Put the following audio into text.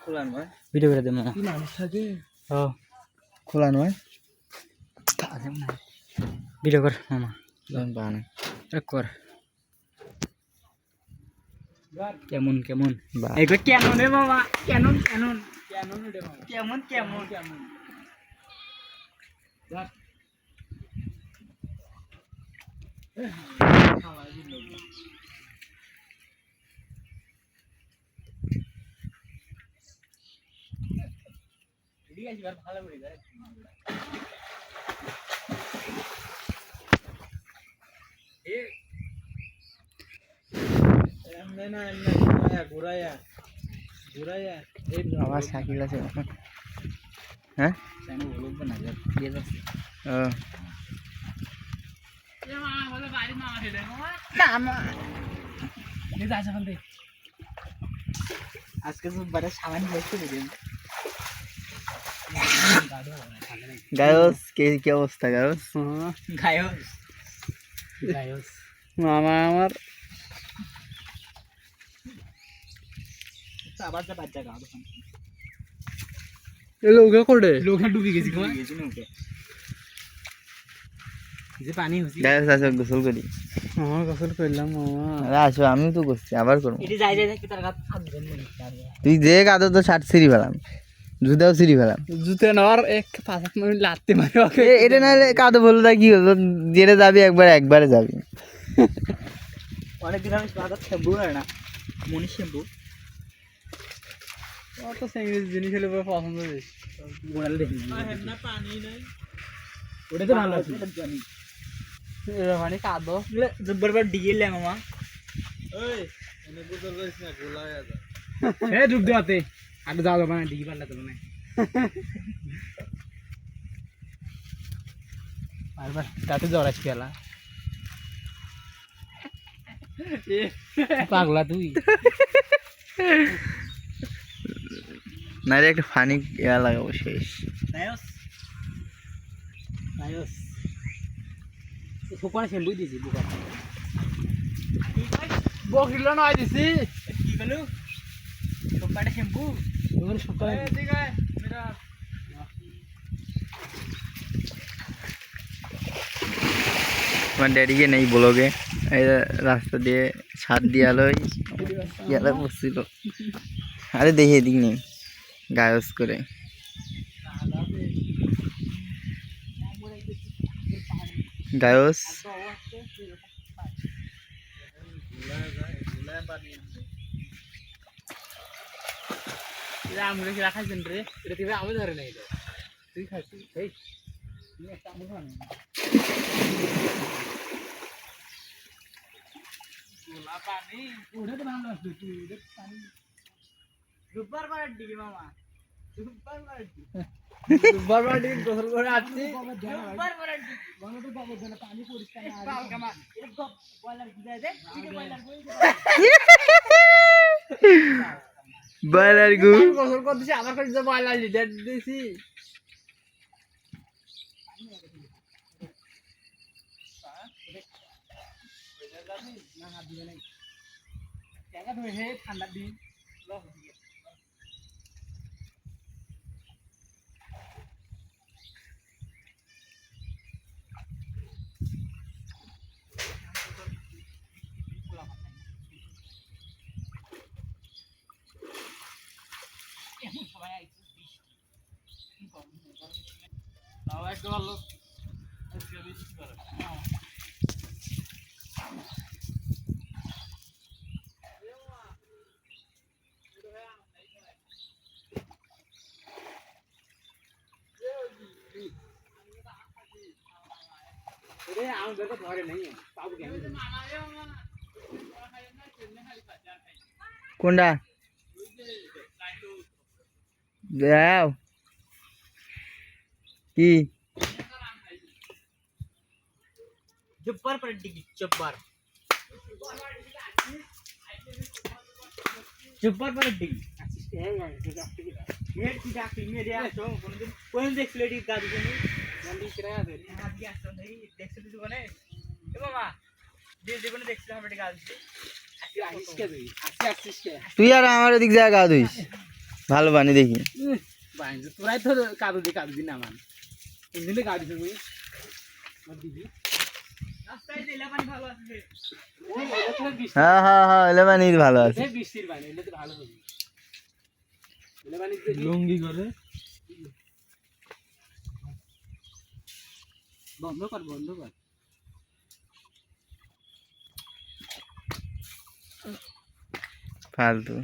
খোলা নয় ভিডিও করে দে মামা কি মানুষ থাকে ও খোলা নয় ভিডিও কর মামা বানা কর কেমন কেমন এইটা কেমন রে মামা কেমন কেমন কেমন রে মামা কেমন কেমন কেমন ভালো করে যায় আমার সাইকেল আছে হ্যাঁ আজকে বারে সামান দেখতে দিন গায়স কি অবস্থা গায়স গায়স গায়স মামা আমার আবার যা বাচ্চা গাও লোকে করে লোকে ডুবে গেছি কোন গেছি নৌকে যে পানি হইছে গায়স আসো গোসল করি মামা গোসল করলাম মামা আরে আসো আমি তো করছি আবার করব এটি যাই যাই থাকি তার গাত হাত দেন তুই যে কাদো তো 60 সিরি ফেলাম জুতাও সিরি ফেলাম জুতে নেওয়ার এক 5 মিনিট লাগতে মারে ওকে এটা না কাদো বলতে কি হলো যেটা যাবি একবারে যাবি অনেক দিন আমি কাদা শ্যাম্পু হয় না মনি শ্যাম্পু অত সিঙ্গেল জিনিস হলে পছন্দ বেশি গোড়াল দেখি না পানি নাই ওটা তো ভালো আছে জানি এর মানে কাদো জবরবার ডিগেলে মামা ওই এনে গোদর করিস না গোলায় যা এ ডুব দেওয়াতে আগে যাও মানে ডিগি পাল্লা তো মানে বারবার তাতে জড়াস পেলা পাগলা তুই না রে একটা ফানি ইয়া লাগাবো শেষ নায়স নায়স ফুকনা শ্যাম্পু দিছি বুকা বকরিলো নয় দিছি কি বলু ফুকনা শ্যাম্পু ওর ফুকনা ঠিক আছে মেরা আমার ড্যাডি কে নেই ব্লগে এই রাস্তা দিয়ে ছাদ দিয়ে আলোয় ইয়ালা বসছিল আরে দেখি এদিক নেই গায়স করে গায়স আমুলে কি রাখাইছেন রে এটা দিবে আমি ধরে নাই রে তুই খাইছিস এই তুমি একটা আমুল খাওয়া গোলা পানি ওটা তো ভালো আছে তুই ওটা পানি দুবার বার দিবি মামা দুবার বার দিবি দুবার বার দিবি গোসল করে আসছি দুবার বার দিবি মনে তো বাবু জানা পানি পরিষ্কার না পাল কামা এটা গপ বয়লার দিতে দে ঠিক বয়লার কই বয়লার গু গোসল করতেছি আবার করে যে বয়লার লিডার দিছি না হাত দিবে নাই জায়গা ধরে হে ঠান্ডা দিন লস দিয়ে সবাই আইছে তাও একটু ভালো আজকে বেশি করে কোনটা দাও কি জব্বার पर डिगी जब्बार जब्बार पर डिगी ये की डाक्टर मेरे आसो कोन देख लेडी गाड़ी के नहीं मंडी किराया दे हां की आसो नहीं देख से दुकाने ए मामा दे देबने देखছিলাম আমরা গাড়ি আসিস কে তুই আসিস কে তুই আর আমার ওদিক জায়গা ধুইস ভালো পানি দেখি তোরাই তো কাদু দি নামান ইঞ্জিনে গাড়ি তুমি দিবি রাস্তায় দিলে পানি ভালো আছে হ্যাঁ হ্যাঁ হ্যাঁ এলে পানি ভালো আছে বৃষ্টির পানি এলে তো ভালো হবে এলে পানি লুঙ্গি করে বন্ধ কর ফালতু